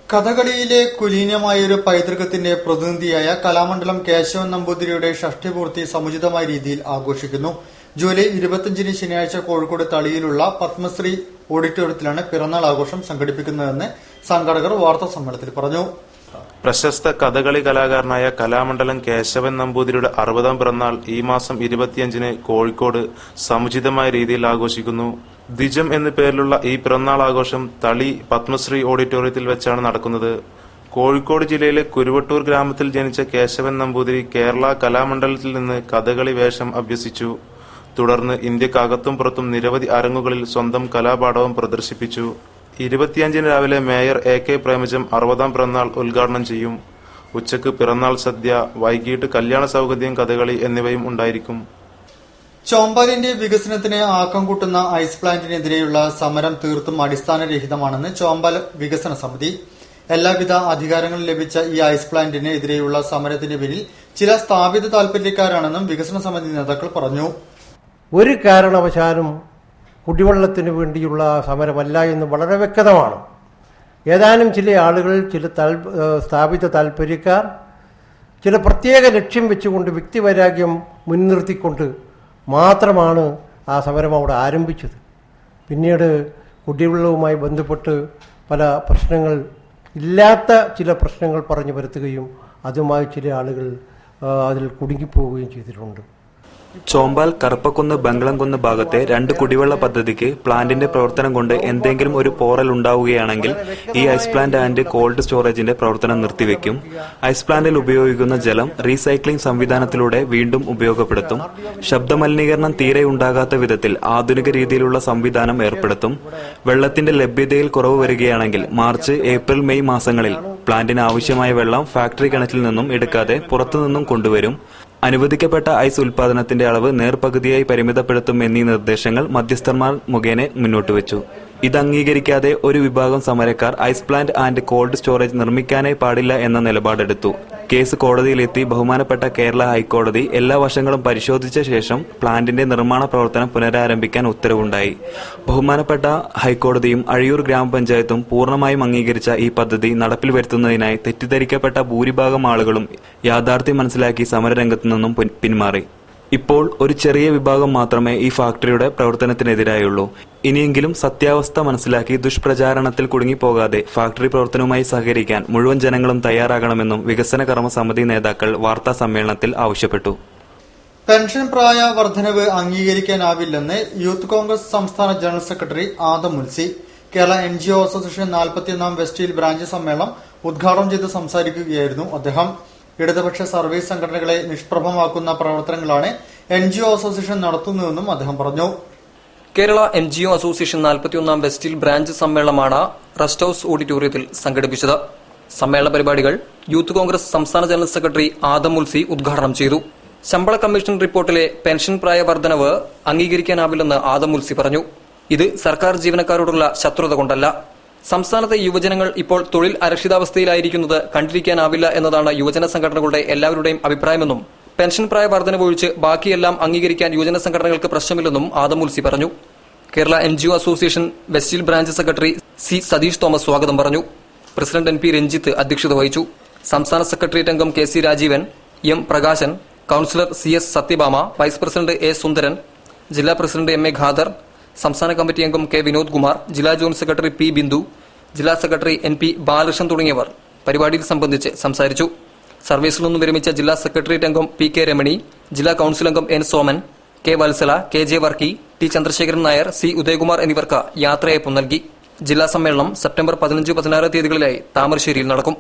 കഥകളിയിലെ കുലീനമായൊരു പൈതൃകത്തിന്റെ പ്രതിനിധിയായ കലാമണ്ഡലം കേശവൻ നമ്പൂതിരിയുടെ ഷഷ്ടിപൂർത്തി സമുചിതമായ രീതിയിൽ ആഘോഷിക്കുന്നു. ജൂലൈ 25 ശനിയാഴ്ച കോഴിക്കോട് തളിയിലുള്ള പത്മശ്രീ ഓഡിറ്റോറിയത്തിലാണ് പിറന്നാൾ ആഘോഷം സംഘടിപ്പിക്കുന്നതെന്ന് സംഘാടകർ വാർത്താ സമ്മേളനത്തിൽ പറഞ്ഞു. പ്രശസ്ത കഥകളി കലാകാരനായ കലാമണ്ഡലം കേശവൻ നമ്പൂതിരിയുടെ 60ാം പിറന്നാൾ ഈ മാസം 25 കോഴിക്കോട് സമുചിതമായ രീതിയിൽ ആഘോഷിക്കുന്നു. ദ്വിജം എന്ന പേരിലുള്ള ഈ പിറന്നാൾ ആഘോഷം തളി പത്മശ്രീ ഓഡിറ്റോറിയത്തിൽ വെച്ചാണ് നടക്കുന്നത്. കോഴിക്കോട് ജില്ലയിലെ കുരുവട്ടൂർ ഗ്രാമത്തിൽ ജനിച്ച കേശവൻ നമ്പൂതിരി കേരള കലാമണ്ഡലത്തിൽ നിന്ന് കഥകളി വേഷം അഭ്യസിച്ചു. തുടർന്ന് ഇന്ത്യക്കകത്തും പുറത്തും നിരവധി അരങ്ങുകളിൽ സ്വന്തം കലാപാഠവും പ്രദർശിപ്പിച്ചു. 25 രാവിലെ മേയർ AK പ്രേമജം 60ാം പിറന്നാൾ ഉദ്ഘാടനം ചെയ്യും. ഉച്ചക്ക് പിറന്നാൾ സദ്യ, വൈകിട്ട് കല്യാണ സൗകര്യം, കഥകളി എന്നിവയും ഉണ്ടായിരിക്കും. ചോമ്പാലിന്റെ വികസനത്തിന് ആക്കം കൂട്ടുന്ന ഐസ് പ്ലാന്റിനെതിരെയുള്ള സമരം തീർത്തും അടിസ്ഥാനരഹിതമാണെന്ന് ചോമ്പാൽ വികസന സമിതി. എല്ലാവിധ അധികാരങ്ങളും ലഭിച്ച ഈ ഐസ് പ്ലാന്റിന് എതിരെയുള്ള സമരത്തിന് പിന്നിൽ ചില സ്ഥാപിത താൽപര്യക്കാരാണെന്നും വികസന സമിതി നേതാക്കൾ പറഞ്ഞു. ഒരു കാരണവശാലും കുടിവെള്ളത്തിന് വേണ്ടിയുള്ള സമരമല്ല എന്ന് വളരെ വ്യക്തമാണ്. ഏതാനും ചില ആളുകൾ, ചില സ്ഥാപിത താൽപര്യക്കാർ ചില പ്രത്യേക ലക്ഷ്യം വെച്ചുകൊണ്ട് വ്യക്തിവൈരാഗ്യം മുൻനിർത്തിക്കൊണ്ട് മാത്രമാണ് ആ സമരം അവിടെ ആരംഭിച്ചത്. പിന്നീട് കുടിവെള്ളവുമായി ബന്ധപ്പെട്ട് പല പ്രശ്നങ്ങൾ, ഇല്ലാത്ത ചില പ്രശ്നങ്ങൾ പറഞ്ഞു വരുത്തുകയും അതുമായി ചില ആളുകൾ അതിൽ കുടുങ്ങിപ്പോവുകയും ചെയ്തിട്ടുണ്ട്. ചോമ്പാൽ കറുപ്പക്കുന്ന് ബംഗ്ലംകുന്ന് ഭാഗത്തെ 2 കുടിവെള്ള പദ്ധതിക്ക് പ്ലാന്റിന്റെ പ്രവർത്തനം കൊണ്ട് എന്തെങ്കിലും ഒരു പോറൽ ഉണ്ടാവുകയാണെങ്കിൽ ഈ ഐസ് പ്ലാന്റ് ആൻഡ് കോൾഡ് സ്റ്റോറേജിന്റെ പ്രവർത്തനം നിർത്തിവെക്കും. ഐസ് പ്ലാന്റിൽ ഉപയോഗിക്കുന്ന ജലം റീസൈക്ലിംഗ് സംവിധാനത്തിലൂടെ വീണ്ടും ഉപയോഗപ്പെടുത്തും. ശബ്ദമലിനീകരണം തീരെ ഉണ്ടാകാത്ത വിധത്തിൽ ആധുനിക രീതിയിലുള്ള സംവിധാനം ഏർപ്പെടുത്തും. വെള്ളത്തിന്റെ ലഭ്യതയിൽ കുറവ് വരികയാണെങ്കിൽ മാർച്ച്, ഏപ്രിൽ, മെയ് മാസങ്ങളിൽ പ്ലാന്റിന് ആവശ്യമായ വെള്ളം ഫാക്ടറി കിണറ്റിൽ നിന്നും എടുക്കാതെ പുറത്തുനിന്നും കൊണ്ടുവരും. അനുവദിക്കപ്പെട്ട ഐസ് ഉൽപാദനത്തിന്റെ അളവ് നേർപകുതിയായി പരിമിതപ്പെടുത്തും എന്നീ നിർദ്ദേശങ്ങൾ മധ്യസ്ഥന്മാർ മുഖേന മുന്നോട്ടുവച്ചു. ഇത് അംഗീകരിക്കാതെ ഒരു വിഭാഗം സമരക്കാർ ice plant and cold storage നിർമ്മിക്കാനേ പാടില്ല എന്ന നിലപാടെടുത്തു. കേസ് കോടതിയിലെത്തി ബഹുമാനപ്പെട്ട കേരള ഹൈക്കോടതി എല്ലാ വശങ്ങളും പരിശോധിച്ച ശേഷം പ്ലാന്റിന്റെ നിർമ്മാണ പ്രവർത്തനം പുനരാരംഭിക്കാൻ ഉത്തരവുണ്ടായി. ബഹുമാനപ്പെട്ട ഹൈക്കോടതിയും അഴിയൂർ ഗ്രാമപഞ്ചായത്തും പൂർണ്ണമായും അംഗീകരിച്ച ഈ പദ്ധതി നടപ്പിൽ വരുത്തുന്നതിനായി തെറ്റിദ്ധരിക്കപ്പെട്ട ഭൂരിഭാഗം ആളുകളും യാഥാർത്ഥ്യം മനസ്സിലാക്കി സമരരംഗത്തു നിന്നും പിന്മാറി. ഇപ്പോൾ ഒരു ചെറിയ വിഭാഗം മാത്രമേ ഈ ഫാക്ടറിയുടെ പ്രവർത്തനത്തിനെതിരായുള്ളൂ. ഇനിയെങ്കിലും സത്യാവസ്ഥ മനസ്സിലാക്കി ദുഷ്പ്രചാരണത്തിൽ കുടുങ്ങിപ്പോകാതെ ഫാക്ടറി പ്രവർത്തനവുമായി സഹകരിക്കാൻ മുഴുവൻ ജനങ്ങളും തയ്യാറാകണമെന്നും വികസന കർമ്മ സമിതി നേതാക്കൾ വാർത്താ സമ്മേളനത്തിൽ ആവശ്യപ്പെട്ടു. പെൻഷൻ പ്രായ വർധനവ് അംഗീകരിക്കാനാവില്ലെന്ന് യൂത്ത് കോൺഗ്രസ് സംസ്ഥാന general secretary Adam Mulsi Kerala NGO association 41 West hill branch സമ്മേളനം ഉദ്ഘാടനം ചെയ്ത് സംസാരിക്കുകയായിരുന്നു അദ്ദേഹം. ഇടതുപക്ഷ സർവീസ് സംഘടനകളെ നിഷ്പ്രഭമാക്കുന്ന പ്രവർത്തനങ്ങളാണ് NGO അസോസിയേഷൻ നടത്തുന്നതെന്നും അദ്ദേഹം പറഞ്ഞു. Kerala NGO association 41 West hill branch സമ്മേളനമാണ് റെസ്റ്റ് ഹൌസ് ഓഡിറ്റോറിയത്തിൽ സംഘടിപ്പിച്ചത്. സമ്മേളന പരിപാടികൾ യൂത്ത് കോൺഗ്രസ് സംസ്ഥാന ജനറൽ സെക്രട്ടറി ആദം മുൽസി ഉദ്ഘാടനം ചെയ്തു. ശമ്പള കമ്മീഷൻ റിപ്പോർട്ടിലെ പെൻഷൻ പ്രായ വർധനവ് അംഗീകരിക്കാനാവില്ലെന്ന് ആദം മുൽസി പറഞ്ഞു. ഇത് സർക്കാർ ജീവനക്കാരോടുള്ള ശത്രുത കൊണ്ടല്ല. സംസ്ഥാനത്തെ യുവജനങ്ങൾ ഇപ്പോൾ തൊഴിൽ അരക്ഷിതാവസ്ഥയിലായിരിക്കുന്നത് കണ്ടിരിക്കാനാവില്ല എന്നതാണ് യുവജന സംഘടനകളുടെ എല്ലാവരുടെയും അഭിപ്രായമെന്നും പെൻഷൻ പ്രായ വർധനവ് ഒഴിച്ച് ബാക്കിയെല്ലാം അംഗീകരിക്കാൻ യുവജന സംഘടനകൾക്ക് പ്രശ്നമില്ലെന്നും ആദം മുൽസി പറഞ്ഞു. Kerala NGO association West hill branch secretary C. Satheesh Thomas സ്വാഗതം പറഞ്ഞു. പ്രസിഡന്റ് NP രഞ്ജിത്ത് അധ്യക്ഷത വഹിച്ചു. സംസ്ഥാന സെക്രട്ടേറിയറ്റ് അംഗം KC Rajeevan, M. Prakashan, councillor CS Sathyabhama, vice president A. Sundaran, ജില്ലാ പ്രസിഡന്റ് MA ഖാദർ, സംസ്ഥാന കമ്മിറ്റി അംഗം K. വിനോദ് കുമാർ, ജില്ലാ ജോയിന്റ് സെക്രട്ടറി P. ബിന്ദു, ജില്ലാ സെക്രട്ടറി NP ബാലകൃഷ്ണൻ തുടങ്ങിയവർ പരിപാടിയിൽ സംബന്ധിച്ച് സംസാരിച്ചു. സർവീസിൽ നിന്നും വിരമിച്ച ജില്ലാ സെക്രട്ടേറിയറ്റ് അംഗം P. K. രമണി, ജില്ലാ കൌൺസിൽ അംഗം N. Soman, K. Vatsala, K. J. Varkey, T. Chandrasekharan Nair, C. Udayakumar എന്നിവർക്ക് യാത്രയയപ്പ് നൽകി. ജില്ലാ സമ്മേളനം സെപ്റ്റംബർ 15-16 തീയതികളിലായി താമരശ്ശേരിയിൽ നടക്കും.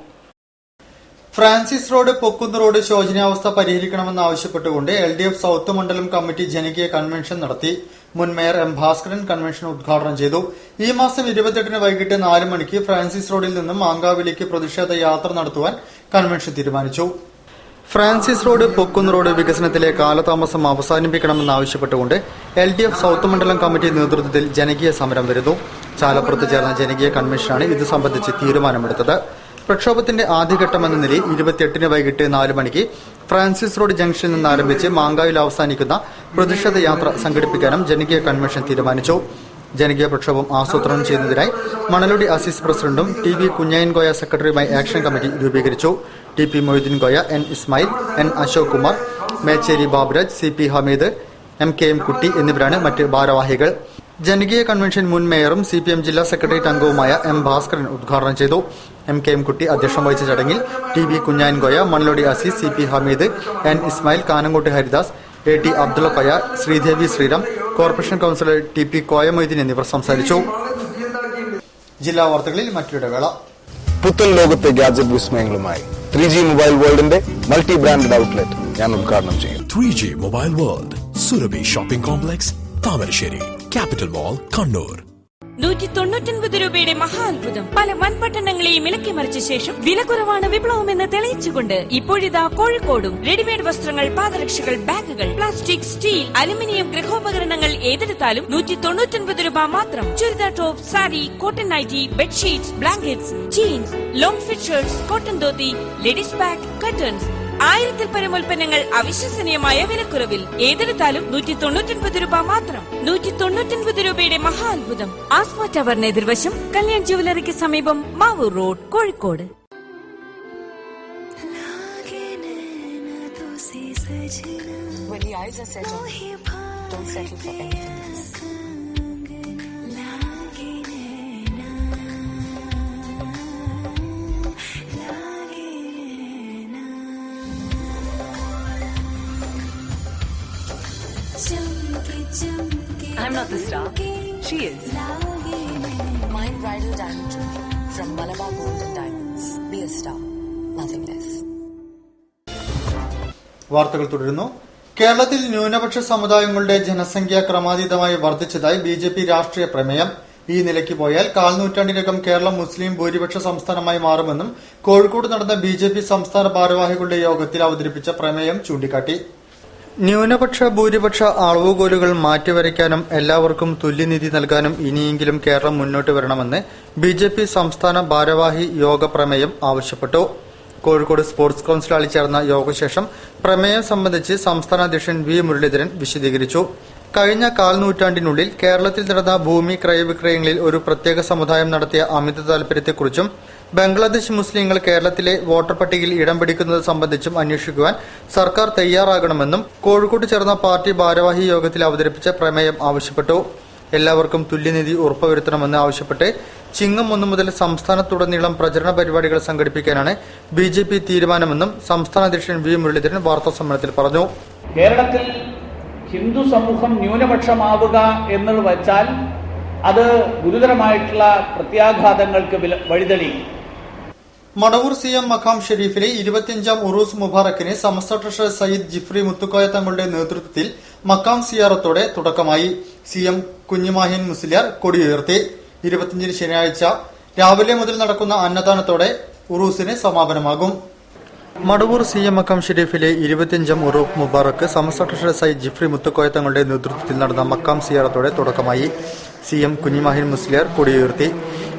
Francis road, Pokkunnu road ശോചനീയാവസ്ഥ പരിഹരിക്കണമെന്നാവശ്യപ്പെട്ടുകൊണ്ട് LDF south മണ്ഡലം കമ്മിറ്റി ജനകീയ കൺവെൻഷൻ നടത്തി. മുൻ മേയർ M. ഭാസ്കരൻ കൺവെൻഷൻ ഉദ്ഘാടനം ചെയ്തു. ഈ മാസം 28 വൈകിട്ട് 4 മണിക്ക് ഫ്രാൻസിസ് റോഡിൽ നിന്നും മാങ്കാവിലേക്ക് പ്രതിഷേധ യാത്ര നടത്തുവാൻ കൺവെൻഷൻ തീരുമാനിച്ചു. ഫ്രാൻസിസ് റോഡ്, പൊക്കുന്ന് റോഡ് വികസനത്തിലെ കാലതാമസം അവസാനിപ്പിക്കണമെന്നാവശ്യപ്പെട്ടുകൊണ്ട് LDF സൌത്ത് മണ്ഡലം കമ്മിറ്റി നേതൃത്വത്തിൽ ജനകീയ സമരം വരുന്നു. ചാലപ്പുറത്ത് ചേർന്ന ജനകീയ കൺവെൻഷനാണ് ഇത് സംബന്ധിച്ച് തീരുമാനമെടുത്തത്. പ്രക്ഷോഭത്തിന്റെ ആദ്യഘട്ടമെന്ന നിലയിൽ 28 വൈകിട്ട് 4 മണിക്ക് ഫ്രാൻസിസ് റോഡ് ജംഗ്ഷനിൽ നിന്ന് ആരംഭിച്ച് മാങ്കാവിൽ അവസാനിക്കുന്ന പ്രതിഷേധ യാത്ര സംഘടിപ്പിക്കാനും ജനകീയ കൺവെൻഷൻ തീരുമാനിച്ചു. ജനകീയ പ്രക്ഷോഭം ആസൂത്രണം ചെയ്യുന്നതിനായി മണലുടി അസീസ് പ്രസിഡന്റും TB കുഞ്ഞയൻകോയ സെക്രട്ടറിയുമായി ആക്ഷൻ കമ്മിറ്റി രൂപീകരിച്ചു. TP Moideen Koya, N. Ismail, N. Ashok Kumar, Mecheri Baburaj, CP Hameed, MKM Kutty എന്നിവരാണ് മറ്റ് ഭാരവാഹികൾ. ജനകീയ കൺവെൻഷൻ മുൻ മേയറും CPM ജില്ലാ സെക്രട്ടേറിയറ്റ് അംഗവുമായ M. ഭാസ്കരൻ ഉദ്ഘാടനം ചെയ്തു. MKM കുട്ടി അധ്യക്ഷം വഹിച്ച ചടങ്ങിൽ TB Kunhankoya, Manalodi Azeez, CP Hameed, N. Ismail, Kanankott Haridas, AT Abdulla Koya, Sreedevi Sreeram, corporation councillor TP Koya Moideen എന്നിവർ സംസാരിച്ചു. ജില്ലാ വാർത്തകളിൽ മറ്റൊരിടവേള. പുത്തൻ ലോകത്തെ ഗാഡ്ജറ്റ് വിസ്മയങ്ങളുമായി 3G മൊബൈൽ വേൾഡിന്റെ മൾട്ടി ബ്രാൻഡഡ് ഔട്ട്ലെറ്റ് ഞാൻ ഉദ്ഘാടനം ചെയ്യും. 3G mobile world, Surabhi shopping complex, Thamarassery, capital mall, Kannur. 199 രൂപയുടെ മഹാത്ഭുതം. പല വൻപട്ടണങ്ങളെയും ഇളക്കിമറിച്ച ശേഷം വിലക്കുറവാണ് വിപ്ലവമെന്ന് തെളിയിച്ചുകൊണ്ട് ഇപ്പോഴിതാ കോഴിക്കോടും റെഡിമെയ്ഡ് വസ്ത്രങ്ങൾ, പാദരക്ഷകൾ, ബാഗുകൾ, പ്ലാസ്റ്റിക്, സ്റ്റീൽ, അലുമിനിയം ഗൃഹോപകരണങ്ങൾ ഏതെടുത്താലും 199 രൂപ മാത്രം. Churidar top, sari, cotton nightie, bedsheets, blankets, jeans, long fit shirts, cotton dhoti, ladies bag, curtains, 1000-ൽ പരം ഉൽപ്പന്നങ്ങൾ അവിശ്വസനീയമായ വിലക്കുറവിൽ. ഏതെടുത്താലും 199 രൂപ മാത്രം. 199 രൂപയുടെ മഹാത്ഭുതം. ആസ്മ ടവറിന് എതിർവശം, കല്യാൺ ജുവലറിക്ക് സമീപം, Mavoor road, Kozhikode. When the eyes are set on you, don't settle for anything else. I'm not the star. She is. Mind bridal diamond jewelry from Malabar Gold and Diamonds. Be a star, nothing less. വാർത്തകൾ തുടരുന്നു. കേരളത്തിൽ ന്യൂനപക്ഷ സമുദായങ്ങളുടെ ജനസംഖ്യ ക്രമാതീതമായി വർദ്ധിച്ചതായി BJP രാഷ്ട്രീയ പ്രമേയം. ഈ നിലയ്ക്ക് പോയാൽ കാൽനൂറ്റാണ്ടിനകം കേരളം മുസ്ലിം ഭൂരിപക്ഷ സംസ്ഥാനമായി മാറുമെന്നും കോഴിക്കോട് നടന്ന BJP സംസ്ഥാന ഭാരവാഹികളുടെ യോഗത്തിൽ അവതരിപ്പിച്ച പ്രമേയം ചൂണ്ടിക്കാട്ടി. ന്യൂനപക്ഷ ഭൂരിപക്ഷ അളവുകോലുകൾ മാറ്റിവരയ്ക്കാനും എല്ലാവർക്കും തുല്യനിധി നൽകാനും ഇനിയെങ്കിലും കേരളം മുന്നോട്ട് വരണമെന്ന് ബിജെപി സംസ്ഥാന ഭാരവാഹി യോഗ പ്രമേയം ആവശ്യപ്പെട്ടു. കോഴിക്കോട് സ്പോർട്സ് കൌൺസിൽ ചേർന്ന യോഗശേഷം പ്രമേയം സംബന്ധിച്ച് സംസ്ഥാന അധ്യക്ഷൻ വി മുരളീധരൻ വിശദീകരിച്ചു. കഴിഞ്ഞ കാൽനൂറ്റാണ്ടിനുള്ളിൽ കേരളത്തിൽ നടന്ന ഭൂമി ക്രയവിക്രയങ്ങളിൽ ഒരു പ്രത്യേക സമുദായം നടത്തിയ അമിത താൽപര്യത്തെക്കുറിച്ചും ബംഗ്ലാദേശ് മുസ്ലിങ്ങൾ കേരളത്തിലെ വോട്ടർ പട്ടികയിൽ ഇടം പിടിക്കുന്നത് സംബന്ധിച്ചും അന്വേഷിക്കുവാൻ സർക്കാർ തയ്യാറാകണമെന്നും കോഴിക്കോട് ചേർന്ന പാർട്ടി ഭാരവാഹി യോഗത്തിൽ അവതരിപ്പിച്ച പ്രമേയം ആവശ്യപ്പെട്ടു. എല്ലാവർക്കും തുല്യനിധി ഉറപ്പുവരുത്തണമെന്ന് ആവശ്യപ്പെട്ട് ചിങ്ങം 1 മുതൽ സംസ്ഥാനത്തുടനീളം പ്രചരണ പരിപാടികൾ സംഘടിപ്പിക്കാനാണ് ബിജെപി തീരുമാനമെന്നും സംസ്ഥാന അധ്യക്ഷൻ വി മുരളീധരൻ വാർത്താസമ്മേളനത്തിൽ പറഞ്ഞു. കേരളത്തിൽ ഹിന്ദു സമൂഹം ന്യൂനപക്ഷമാവുക എന്ന് വെച്ചാൽ അത് ഗുരുതരമായിട്ടുള്ള പ്രത്യാഘാതങ്ങൾക്ക് വഴിതെളിയും. മടവൂർ CM മഖാം ഷെരീഫിലെ 25ാം ഉറൂസ് മുബാറക്കിന് സമസ്ത ട്രഷറർ സയ്യിദ് ജിഫ്രി മുത്തുക്കോയ തങ്ങളുടെ നേതൃത്വത്തിൽ മക്കാം സിയാറത്തോടെ തുടക്കമായി. CM കുഞ്ഞിമാഹിൻ മുസ്ലിയാർ കൊടിയുയർത്തി. 25 ശനിയാഴ്ച രാവിലെ മുതൽ നടക്കുന്ന അന്നദാനത്തോടെ ഉറൂസിന് സമാപനമാകും. മടവൂർ CM മക്കാം ഷെരീഫിലെ 25ാം ഉറൂഫ് മുബാറക്ക് സമസ്ത ട്രഷറർ സയ്യിദ് ജിഫ്രി മുത്തുക്കോയ തങ്ങളുടെ നേതൃത്വത്തിൽ നടന്ന മക്കാം സിയാറത്തോടെ തുടക്കമായി. CM കുഞ്ഞിമാഹിൻ മുസ്ലിയാർ കൊടിയുയർത്തി.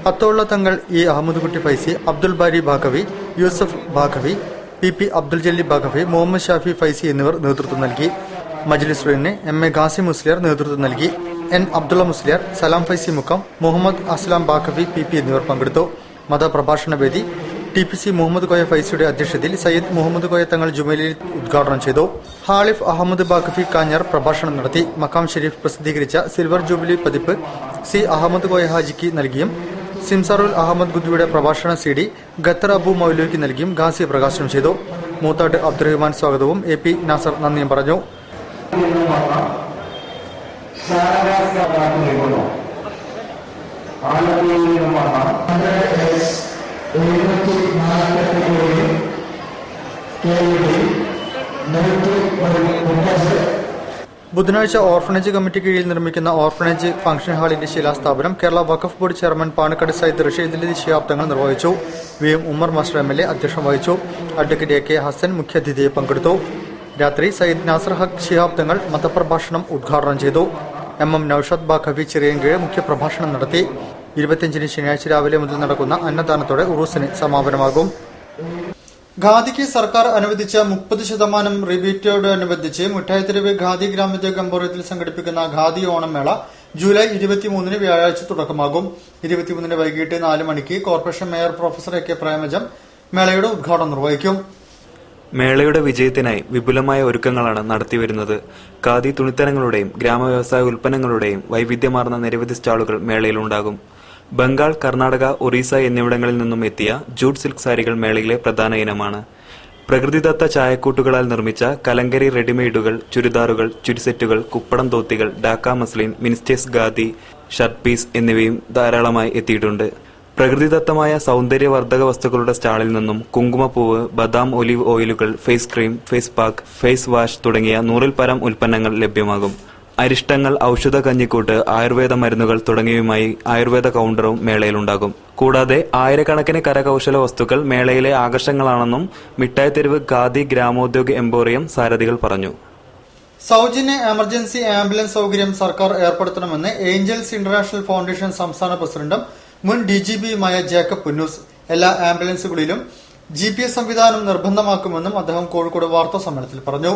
അത്തോള്ള തങ്ങൾ ഇ അഹമ്മദ് കുട്ടി ഫൈസി, അബ്ദുൽ ബാരി ബാഖവി, യൂസഫ് ബാഖവി, PP അബ്ദുൽ ജലീൽ ബാഖവി, മുഹമ്മദ് ഷാഫി ഫൈസി എന്നിവർ നേതൃത്വം നൽകി. മജ്ലിസ് റൂമിന് MA ഗാസി മുസ്ലിയാർ നേതൃത്വം നൽകി. N അബ്ദുള്ള മുസ്ലിയാർ, സലാം ഫൈസി മുക്കം, മുഹമ്മദ് അസ്ലാം ബാഖവി PP എന്നിവർ പങ്കെടുത്തു. മതപ്രഭാഷണ വേദി TPC മുഹമ്മദ് കോയ ഫൈസിയുടെ അധ്യക്ഷതയിൽ സയ്യിദ് മുഹമ്മദ് കോയ തങ്ങൾ ജുമൈലയിൽ ഉദ്ഘാടനം ചെയ്തു. ഹാലിഫ് അഹമ്മദ് ബാഖഫി കാഞ്ഞാർ പ്രഭാഷണം നടത്തി. മക്കാം ഷെരീഫ് പ്രസിദ്ധീകരിച്ച സിൽവർ ജൂബിലി പതിപ്പ് C അഹമ്മദ് കോയ ഹാജിക്ക് നൽകിയും സിംസാറുൽ അഹമ്മദ് ഗുദ്വിയുടെ പ്രഭാഷണ CD ഖത്തർ അബു മൗലവിക്ക് നൽകിയും ഗാസി പ്രകാശനം ചെയ്തു. മൂത്താട്ട് അബ്ദുറഹ്മാൻ സ്വാഗതവും AP നാസർ നന്ദിയും പറഞ്ഞു. ബുധനാഴ്ച ഓർഫനേജ് കമ്മിറ്റി കീഴിൽ നിർമ്മിക്കുന്ന ഓർഫനേജ് ഫംഗ്ഷൻ ഹാളിന്റെ ശിലാസ്ഥാപനം കേരള വഖഫ് ബോർഡ് ചെയർമാൻ പാണക്കാട് സയ്യിദ് റഷീദ് ശിഹാബ് തങ്ങൾ നിർവഹിച്ചു. VM ഉമ്മർ മാസ്റ്റർ MLA അധ്യക്ഷം വഹിച്ചു. അഡ്വക്കേറ്റ് AK ഹസൻ മുഖ്യാതിഥിയെ പങ്കെടുത്തു. രാത്രി സയ്യിദ് നാസർ ഹഖ് ശിഹാബ് തങ്ങൾ മതപ്രഭാഷണം ഉദ്ഘാടനം ചെയ്തു. MM നൌഷാദ് ബാഖവി ചിറയൻകീഴ് മുഖ്യപ്രഭാഷണം നടത്തി. 25 ശനിയാഴ്ച രാവിലെ മുതൽ നടക്കുന്ന അന്നദാനത്തോടെ ഉറൂസിന് സമാപനമാകും. ഖാദിക്ക് സർക്കാർ അനുവദിച്ച 30% റിബേറ്റോടനുബന്ധിച്ച് മിഠായിത്തെരുവ് ഖാദി ഗ്രാമോദ്योग എംപോറിയത്തിൽ സംഘടിപ്പിക്കുന്ന ഖാദി ഓണം മേള ജൂലൈ 23 വ്യാഴാഴ്ച തുടക്കമാകും. 23 വൈകിട്ട് 4 മണിക്ക് corporation mayor professor AK Premajam മേളയുടെ ഉദ്ഘാടനം നിർവഹിക്കും. മേളയുടെ വിജയത്തിനായി വിപുലമായ ഒരുക്കങ്ങളാണ് നടത്തിവരുന്നത്. ഖാദി തുണിത്തരങ്ങളുടെയും ഗ്രാമവ്യവസായ ഉൽപ്പന്നങ്ങളുടെയും വൈവിധ്യമാർന്ന നിരവധി സ്റ്റാളുകൾ മേളയിലുണ്ടാകും. ബംഗാൾ, കർണാടക, ഒറീസ എന്നിവിടങ്ങളിൽ നിന്നും എത്തിയ ജൂട്ട് സിൽക്ക് സാരികൾ മേളയിലെ പ്രധാന ഇനമാണ്. പ്രകൃതിദത്ത ചായക്കൂട്ടുകളാൽ നിർമ്മിച്ച കലങ്കരി റെഡിമെയ്ഡുകൾ, ചുരിദാറുകൾ, ചുരിസെറ്റുകൾ, കുപ്പടം തോത്തികൾ, Dhaka muslin, ministers khadi, shirt piece എന്നിവയും ധാരാളമായി എത്തിയിട്ടുണ്ട്. പ്രകൃതിദത്തമായ സൗന്ദര്യവർദ്ധക വസ്തുക്കളുടെ സ്റ്റാളിൽ നിന്നും കുങ്കുമപ്പൂവ്, ബദാം ഒലിവ് ഓയിലുകൾ, face cream, face pack, face wash തുടങ്ങിയ 100ൽ പരം ഉൽപ്പന്നങ്ങൾ ലഭ്യമാകും. അരിഷ്ടങ്ങൾ, ഔഷധ കഞ്ഞിക്കൂട്ട്, ആയുർവേദ മരുന്നുകൾ തുടങ്ങിയവയുമായി ആയുർവേദ കൌണ്ടറും മേളയിലുണ്ടാകും. കൂടാതെ ആയിരക്കണക്കിന് കരകൌശല വസ്തുക്കൾ മേളയിലെ ആകർഷങ്ങളാണെന്നും മിഠായിത്തെരുവ് ഖാദി ഗ്രാമോദ്योग എംപോറിയം സാരഥികൾ പറഞ്ഞു. സൌജന്യ എമർജൻസി ആംബുലൻസ് സൌകര്യം സർക്കാർ ഏർപ്പെടുത്തണമെന്ന് ഏഞ്ചൽസ് ഇന്റർനാഷണൽ ഫൗണ്ടേഷൻ സംസ്ഥാന പ്രസിഡന്റും മുൻ DGPയുമായ ജേക്കബ് പുന്നൂസ്. എല്ലാ ആംബുലൻസുകളിലും GPS സംവിധാനം നിർബന്ധമാക്കുമെന്നും അദ്ദേഹം കോഴിക്കോട് വാർത്താ സമ്മേളനത്തിൽ പറഞ്ഞു.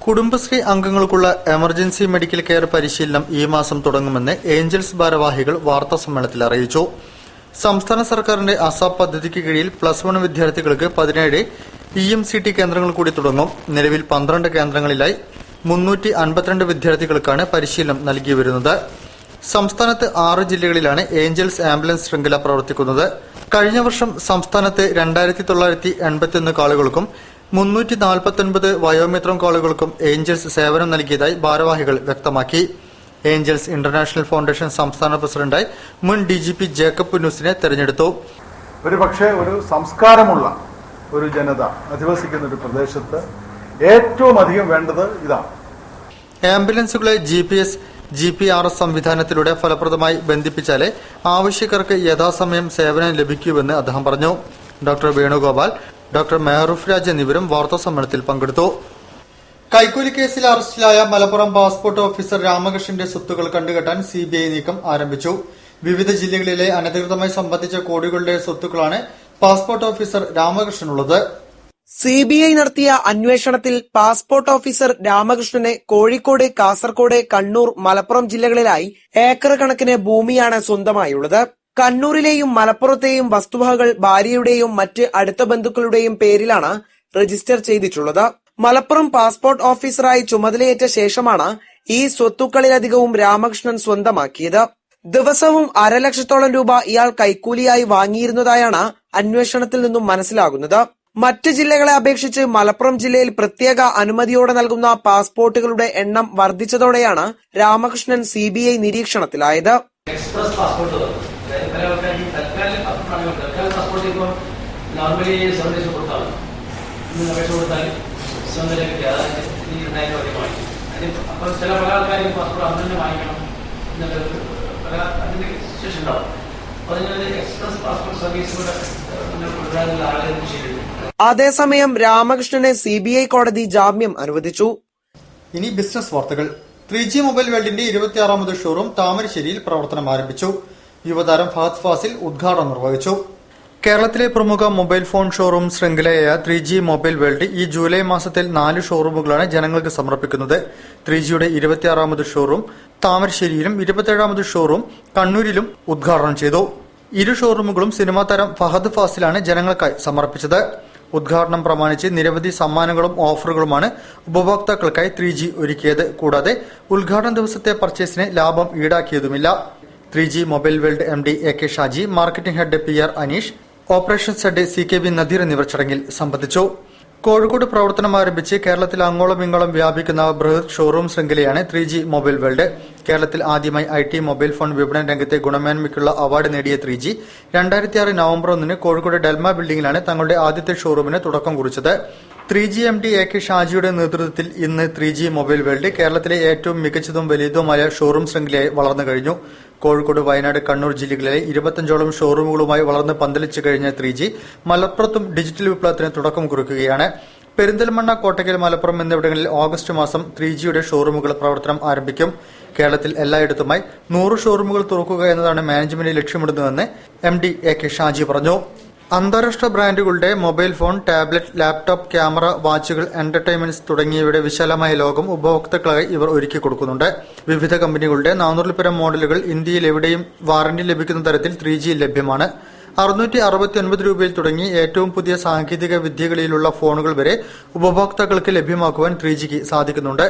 കുടുംബശ്രീ അംഗങ്ങൾക്കുള്ള എമർജൻസി മെഡിക്കൽ കെയർ പരിശീലനം ഈ മാസം തുടങ്ങുമെന്ന് ഏഞ്ചൽസ് ഭാരവാഹികൾ വാർത്താ സമ്മേളനത്തിൽ അറിയിച്ചു. സംസ്ഥാന സർക്കാരിന്റെ അസാപ് പദ്ധതിക്ക് കീഴിൽ +1 വിദ്യാർത്ഥികൾക്ക് 17 EMCT കേന്ദ്രങ്ങൾ കൂടി തുടങ്ങും. നിലവിൽ 12 കേന്ദ്രങ്ങളിലായി 352 വിദ്യാർത്ഥികൾക്കാണ് പരിശീലനം നൽകി വരുന്നത്. സംസ്ഥാനത്ത് 6 ജില്ലകളിലാണ് ഏഞ്ചൽസ് ആംബുലൻസ് ശൃംഖല പ്രവർത്തിക്കുന്നത്. കഴിഞ്ഞ വർഷം സംസ്ഥാനത്ത് 2981 കാളുകൾക്കും 349 വയോമിത്രം കാളുകൾക്കും ഏഞ്ചൽസ് സേവനം നൽകിയതായി ഭാരവാഹികൾ വ്യക്തമാക്കി. ഏഞ്ചൽസ് ഇന്റർനാഷണൽ ഫൗണ്ടേഷൻ സംസ്ഥാന പ്രസിഡന്റായി മുൻ DGP ജേക്കബ് പുന്നൂസിനെ തെരഞ്ഞെടുത്തു. ഒരുപക്ഷെ ഒരു സംസ്കാരമുള്ള ഒരു ജനത അധിവസിക്കുന്ന ഒരു പ്രദേശത്ത് ഏറ്റവും അധികം വേണ്ടത് ഇതാണ്. ആംബുലൻസുകളെ GPS, GPRS സംവിധാനത്തിലൂടെ ഫലപ്രദമായി ബന്ധിപ്പിച്ചാലേ ആവശ്യക്കാർക്ക് യഥാസമയം സേവനം ലഭിക്കൂവെന്ന് അദ്ദേഹം പറഞ്ഞു. ഡോക്ടർ വേണുഗോപാൽ, ഡോക്ടർ മെഹറൂഫ് രാജ് എന്നിവരും വാർത്താ സമ്മേളനത്തിൽ പങ്കെടുത്തു. കൈക്കൂലി കേസിൽ അറസ്റ്റിലായ മലപ്പുറം പാസ്പോർട്ട് ഓഫീസർ രാമകൃഷ്ണന്റെ സ്വത്തുക്കൾ കണ്ടുകെട്ടാൻ സിബിഐ നീക്കം ആരംഭിച്ചു. വിവിധ ജില്ലകളിലെ അനധികൃതമായി സംബന്ധിച്ച കോടികളുടെ സ്വത്തുക്കളാണ് പാസ്പോർട്ട് ഓഫീസർ രാമകൃഷ്ണനുള്ളത്. സിബിഐ നടത്തിയ അന്വേഷണത്തിൽ പാസ്പോർട്ട് ഓഫീസർ രാമകൃഷ്ണന് കോഴിക്കോട്, കാസർകോട്, കണ്ണൂർ, മലപ്പുറം ജില്ലകളിലായി ഏക്കർ കണക്കിന് ഭൂമിയാണ് സ്വന്തമായുള്ളത്. കണ്ണൂരിലെയും മലപ്പുറത്തെയും വസ്തുവകകൾ ഭാര്യയുടെയും മറ്റ് അടുത്ത ബന്ധുക്കളുടെയും പേരിലാണ് രജിസ്റ്റർ ചെയ്തിട്ടുള്ളത്. മലപ്പുറം പാസ്പോർട്ട് ഓഫീസറായി ചുമതലയേറ്റ ശേഷമാണ് ഈ സ്വത്തുക്കളിലധികവും രാമകൃഷ്ണൻ സ്വന്തമാക്കിയത്. ദിവസവും 1.5 ലക്ഷത്തോളം രൂപ ഇയാൾ കൈക്കൂലിയായി വാങ്ങിയിരുന്നതായാണ് അന്വേഷണത്തിൽ നിന്നും മനസ്സിലാകുന്നത്. മറ്റ് ജില്ലകളെ അപേക്ഷിച്ച് മലപ്പുറം ജില്ലയിൽ പ്രത്യേക അനുമതിയോടെ നൽകുന്ന പാസ്പോർട്ടുകളുടെ എണ്ണം വർദ്ധിച്ചതോടെയാണ് രാമകൃഷ്ണൻ സിബിഐ നിരീക്ഷണത്തിലായത്. എക്സ്പ്രസ് പാസ്പോർട്ട് പാസ്പോർട്ട് ഇപ്പോൾ നോർമലി സർവീസ് കൊടുത്താൽ അപേക്ഷ കൊടുത്താൽ സ്വന്തം അപ്പോൾ ചില പല ആൾക്കാരും പാസ്പോർട്ട് അന്ന് തന്നെ വാങ്ങിക്കണം എന്നുള്ളത് അതിന്റെ സിറ്റുവേഷൻ ഉണ്ടാവും. അപ്പോൾ അതിന് എക്സ്പ്രസ് പാസ്പോർട്ട് സർവീസ് കൂടെ കൊടുക്കാനുള്ള ആളുകൾ ചെയ്തിട്ടുണ്ട്. അതേസമയം രാമകൃഷ്ണന് സിബിഐ കോടതി ജാമ്യം അനുവദിച്ചു. ഇനി ബിസിനസ് വാർത്തകൾ. 3G മൊബൈൽ വേൾഡിന്റെ 26ാമത് ഷോറൂം താമരശ്ശേരിയിൽ പ്രവർത്തനം ആരംഭിച്ചു. യുവതാരം ഫഹദ് ഫാസിൽ ഉദ്ഘാടനം നിർവഹിച്ചു. കേരളത്തിലെ പ്രമുഖ മൊബൈൽ ഫോൺ ഷോറൂം ശൃംഖലയായ 3G മൊബൈൽ വേൾഡ് ഈ ജൂലൈ മാസത്തിൽ 4 ഷോറൂമുകളാണ് ജനങ്ങൾക്ക് സമർപ്പിക്കുന്നത്. 3Gയുടെ 26ാമത് ഷോറൂം താമരശ്ശേരിയിലും 27ാമത് ഷോറൂം കണ്ണൂരിലും ഉദ്ഘാടനം ചെയ്തു. ഇരു ഷോറൂമുകളും സിനിമാ താരം ഫഹദ് ഫാസിലാണ് ജനങ്ങൾക്കായി സമർപ്പിച്ചത്. ഉദ്ഘാടനം പ്രമാണിച്ച് നിരവധി സമ്മാനങ്ങളും ഓഫറുകളുമാണ് ഉപഭോക്താക്കൾക്കായി 3G ഒരുക്കിയത്. കൂടാതെ ഉദ്ഘാടന ദിവസത്തെ പർച്ചേസിന് ലാഭം ഈടാക്കിയതുമില്ല. 3G mobile world MD AK Shaji, marketing head PR Aneesh, operations head CKB Nadir എന്നിവർ ചടങ്ങിൽ സംബന്ധിച്ചു. കോഴിക്കോട് പ്രവർത്തനം ആരംഭിച്ച് കേരളത്തിൽ അങ്ങോളം ഇങ്ങോളം വ്യാപിക്കുന്ന ബൃഹത് ഷോറൂം ശൃംഖലയാണ് 3G മൊബൈൽ വേൾഡ്. കേരളത്തിൽ ആദ്യമായി IT മൊബൈൽ ഫോൺ വിപണന രംഗത്തെ ഗുണമേന്മയ്ക്കുള്ള അവാർഡ് നേടിയ 3G 2006 നവംബർ 1 കോഴിക്കോട് ഡെൽമ ബിൽഡിംഗിലാണ് തങ്ങളുടെ ആദ്യത്തെ ഷോറൂമിന് തുടക്കം കുറിച്ചത്. 3G MD AK ഷാജിയുടെ നേതൃത്വത്തിൽ ഇന്ന് 3G മൊബൈൽ വേൾഡ് കേരളത്തിലെ ഏറ്റവും മികച്ചതും വലിയതുമായ ഷോറൂം ശൃംഖലയായി വളർന്നു കഴിഞ്ഞു. കോഴിക്കോട്, വയനാട്, കണ്ണൂർ ജില്ലകളിലെ 25ഓളം ഷോറൂമുകളുമായി വളർന്ന് പന്തലിച്ചു കഴിഞ്ഞ 3G മലപ്പുറത്തും ഡിജിറ്റൽ വിപ്ലവത്തിന് തുടക്കം കുറിക്കുകയാണ്. പെരിന്തൽമണ്ണ, കോട്ടക്കൽ, മലപ്പുറം എന്നിവിടങ്ങളിൽ ഓഗസ്റ്റ് മാസം 3Gയുടെ ഷോറൂമുകൾ പ്രവർത്തനം ആരംഭിക്കും. കേരളത്തിൽ എല്ലായിടത്തുമായി 100 ഷോറൂമുകൾ തുറക്കുക എന്നതാണ് മാനേജ്മെന്റ് ലക്ഷ്യമിടുന്നതെന്ന് MD AK ഷാജി പറഞ്ഞു. അന്താരാഷ്ട്ര ബ്രാൻഡുകളുടെ mobile phone, tablet, laptop, camera, വാച്ചുകൾ, എന്റർടൈൻമെന്റ്സ് തുടങ്ങിയവയുടെ വിശാലമായ ലോകം ഉപഭോക്താക്കളായി ഇവർ ഒരുക്കി കൊടുക്കുന്നുണ്ട്. വിവിധ കമ്പനികളുടെ 400 പരം മോഡലുകൾ ഇന്ത്യയിൽ എവിടെയും വാറന്റി ലഭിക്കുന്ന തരത്തിൽ 3G ലഭ്യമാണ്. 669 രൂപയിൽ തുടങ്ങി ഏറ്റവും പുതിയ സാങ്കേതിക വിദ്യകളിലുള്ള ഫോണുകൾ വരെ ഉപഭോക്താക്കൾക്ക് ലഭ്യമാക്കുവാൻ 3Gക്ക് സാധിക്കുന്നുണ്ട്.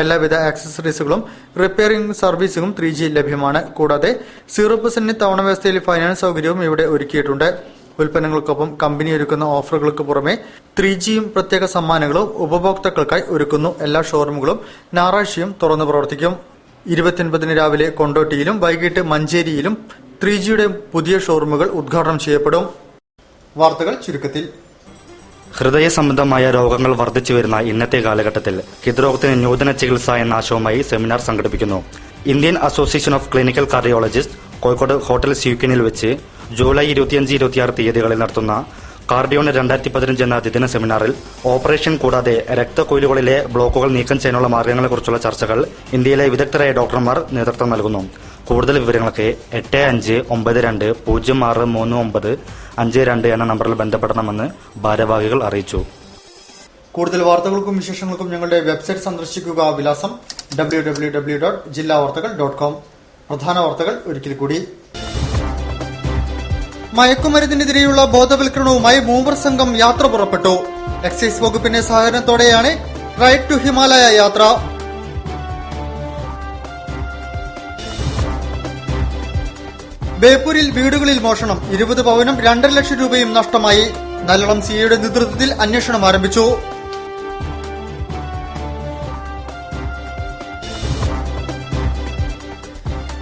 എല്ലാവിധ ആക്സസറീസുകളും റിപ്പയറിംഗ് സർവീസും 3G ലഭ്യമാണ്. കൂടാതെ 0% തവണ വ്യവസ്ഥയിൽ ഫൈനാൻസ് സൗകര്യവും ഇവിടെ ഒരുക്കിയിട്ടുണ്ട്. ഉൽപ്പന്നങ്ങൾക്കൊപ്പം കമ്പനി ഒരുക്കുന്ന ഓഫറുകൾക്ക് പുറമെ 3Gയും പ്രത്യേക സമ്മാനങ്ങളും ഉപഭോക്താക്കൾക്കായി ഒരുക്കുന്നു. എല്ലാ ഷോറൂമുകളും ഞായറാഴ്ചയും തുറന്നു പ്രവർത്തിക്കും. 29 രാവിലെ കൊണ്ടോട്ടിയിലും വൈകിട്ട് മഞ്ചേരിയിലും 3Gയുടെ പുതിയ ഷോറൂമുകൾ ഉദ്ഘാടനം ചെയ്യപ്പെടും. വാർത്തകൾ ചുരുക്കത്തിൽ. ഹൃദയ സംബന്ധമായ രോഗങ്ങൾ വർദ്ധിച്ചു വരുന്ന ഇന്നത്തെ കാലഘട്ടത്തിൽ ഹൃദ്രോഗത്തിന് നൂതന ചികിത്സ എന്ന ആശയവുമായി സെമിനാർ സംഘടിപ്പിക്കുന്നു. Indian association of clinical cardiologist Kozhikode hotel സ്യൂക്കിനിൽ വെച്ച് ജൂലൈ 25-26 തീയതികളിൽ നടത്തുന്ന കാർഡിയോൺ 2015 എന്ന ദ്വിദിന സെമിനാറിൽ ഓപ്പറേഷൻ കൂടാതെ രക്തക്കൊയിലുകളിലെ ബ്ലോക്കുകൾ നീക്കം ചെയ്യാനുള്ള മാർഗങ്ങളെക്കുറിച്ചുള്ള ചർച്ചകൾ ഇന്ത്യയിലെ വിദഗ്ധരായ ഡോക്ടർമാർ നേതൃത്വം നൽകുന്നു. കൂടുതൽ വിവരങ്ങൾക്ക് 8592063952 എന്ന നമ്പറിൽ ബന്ധപ്പെടണമെന്ന് ഭാരവാഹികൾ അറിയിച്ചു. കൂടുതൽ വാർത്തകൾക്കും വിശേഷങ്ങൾക്കും ഞങ്ങളുടെ വെബ്സൈറ്റ് സന്ദർശിക്കുക. വിലാസം www.jillavartakal.com. പ്രധാന വാർത്തകൾ ഒരിക്കൽ കൂടി. മയക്കുമരുന്നിനെതിരെയുള്ള ബോധവൽക്കരണവുമായി മൂവർ സംഘം യാത്ര പുറപ്പെട്ടു. എക്സൈസ് വകുപ്പിന്റെ സഹകരണത്തോടെയാണ് റൈഡ് ടു ഹിമാലയ യാത്ര. ബേപ്പൂരിൽ വീടുകളിൽ മോഷണം, 20 പവനും 2.5 ലക്ഷം രൂപയും നഷ്ടമായി. നല്ലളം സിഐയുടെ നേതൃത്വത്തിൽ അന്വേഷണം ആരംഭിച്ചു.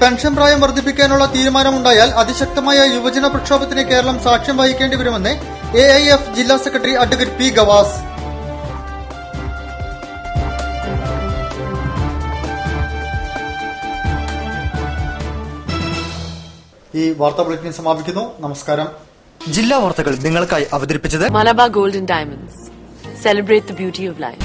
പെൻഷൻ പ്രായം വർദ്ധിപ്പിക്കാനുള്ള തീരുമാനമുണ്ടായാൽ അതിശക്തമായ യുവജന പ്രക്ഷോഭത്തിന് കേരളം സാക്ഷ്യം വഹിക്കേണ്ടി വരുമെന്ന് AIF ജില്ലാ സെക്രട്ടറി അഡ്വക്കേറ്റ് P. ഗവാസ്. ഈ വാർത്താ ബുള്ളറ്റിൻ സമാപിക്കുന്നു. നമസ്കാരം. ജില്ലാ വാർത്തകൾ നിങ്ങൾക്കായി അവതരിപ്പിച്ചത് Malabar golden diamonds. Celebrate the beauty of life.